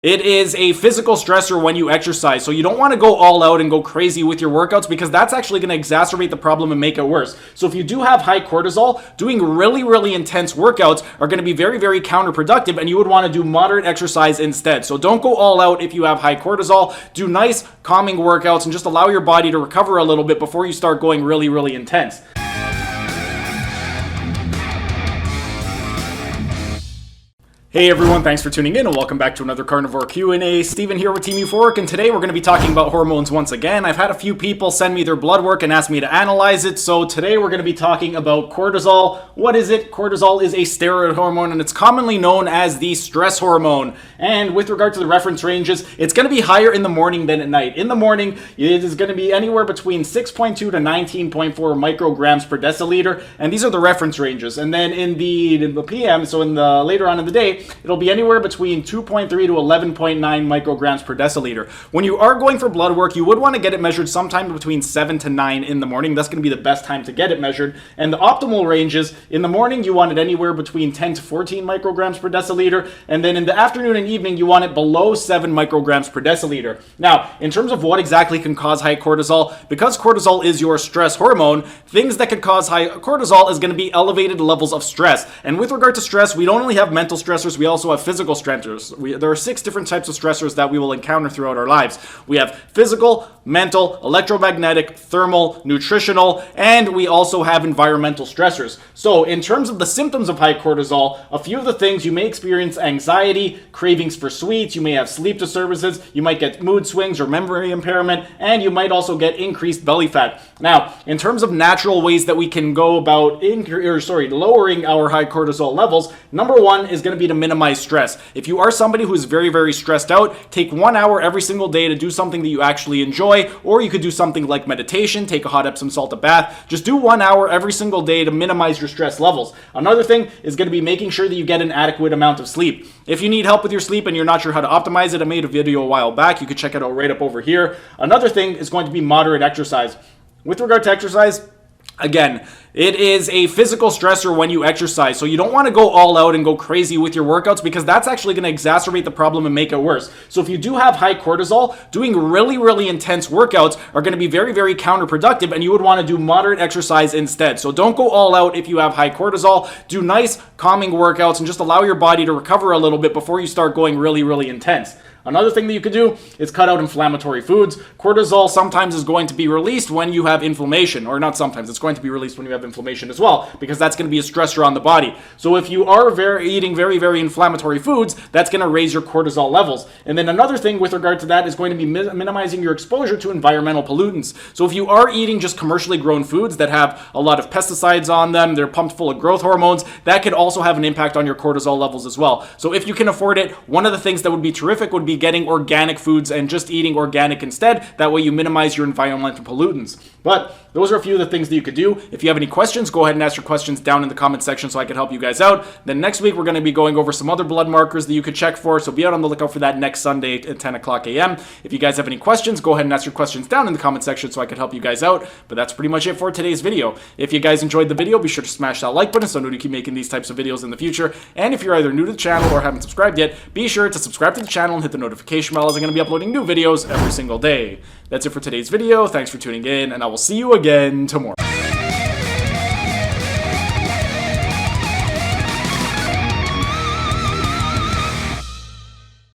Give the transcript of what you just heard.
It is a physical stressor when you exercise, so you don't want to go all out and go crazy with your workouts because that's actually going to exacerbate the problem and make it worse. So if you do have high cortisol, doing really intense workouts are going to be very counterproductive, and you would want to do moderate exercise instead. So don't go all out if you have high cortisol. Do nice calming workouts and just allow your body to recover a little bit before you start going really intense. Hey everyone, thanks for tuning in and welcome back to another Carnivore Q&A. Steven here with Team Euphoric, and today we're going to be talking about hormones once again. I've had a few people send me their blood work and ask me to analyze it, so today we're going to be talking about cortisol. What is it? Cortisol is a steroid hormone, and it's commonly known as the stress hormone. And with regard to the reference ranges, it's going to be higher in the morning than at night. In the morning, it is going to be anywhere between 6.2 to 19.4 micrograms per deciliter, and these are the reference ranges. And then in the PM, so in the later on in the day, it'll be anywhere between 2.3 to 11.9 micrograms per deciliter. When you are going for blood work, you would want to get it measured sometime between 7 to 9 in the morning. That's going to be the best time to get it measured. And the optimal ranges, in the morning, you want it anywhere between 10 to 14 micrograms per deciliter. And then in the afternoon and evening, you want it below 7 micrograms per deciliter. Now, in terms of what exactly can cause high cortisol, because cortisol is your stress hormone, things that could cause high cortisol is going to be elevated levels of stress. And with regard to stress, we don't only have mental stressors, we also have physical stressors. There are 6 different types of stressors that we will encounter throughout our lives. We have physical, mental, electromagnetic, thermal, nutritional, and we also have environmental stressors. So in terms of the symptoms of high cortisol, a few of the things: you may experience anxiety, cravings for sweets, you may have sleep disturbances, you might get mood swings or memory impairment, and you might also get increased belly fat. Now, in terms of natural ways that we can go about lowering our high cortisol levels, number one is going to be to minimize stress. If you are somebody who is very stressed out, take 1 hour every single day to do something that you actually enjoy, or you could do something like meditation, take a hot Epsom salt bath. Just do 1 hour every single day to minimize your stress levels. Another thing is going to be making sure that you get an adequate amount of sleep. If you need help with your sleep and you're not sure how to optimize it, I made a video a while back. You can check it out right up over here. Another thing is going to be moderate exercise. With regard to exercise, again, it is a physical stressor when you exercise, so you don't want to go all out and go crazy with your workouts because that's actually going to exacerbate the problem and make it worse. So if you do have high cortisol, doing really intense workouts are going to be very counterproductive, and you would want to do moderate exercise instead. So don't go all out if you have high cortisol. Do nice calming workouts and just allow your body to recover a little bit before you start going really intense. Another thing that you could do is cut out inflammatory foods. Cortisol sometimes is going to be released when you have inflammation, or not sometimes, it's going to be released when you have inflammation as well, because that's going to be a stressor on the body. So if you are eating very inflammatory foods, that's going to raise your cortisol levels. And then another thing with regard to that is going to be minimizing your exposure to environmental pollutants. So if you are eating just commercially grown foods that have a lot of pesticides on them, they're pumped full of growth hormones, that could also have an impact on your cortisol levels as well. So if you can afford it, one of the things that would be terrific would be getting organic foods and just eating organic instead. That way you minimize your environmental pollutants. But those are a few of the things that you could do. If you have any questions, go ahead and ask your questions down in the comment section so I can help you guys out. Then next week we're going to be going over some other blood markers that you could check for, so be out on the lookout for that next Sunday at 10 o'clock a.m. If you guys have any questions, go ahead and ask your questions down in the comment section so I can help you guys out. But that's pretty much it for today's video. If you guys enjoyed the video, be sure to smash that like button so I know to keep making these types of videos in the future. And if you're either new to the channel or haven't subscribed yet, be sure to subscribe to the channel and hit the notification bell, as I'm going to be uploading new videos every single day. That's it for today's video. Thanks for tuning in, and I will see you again tomorrow.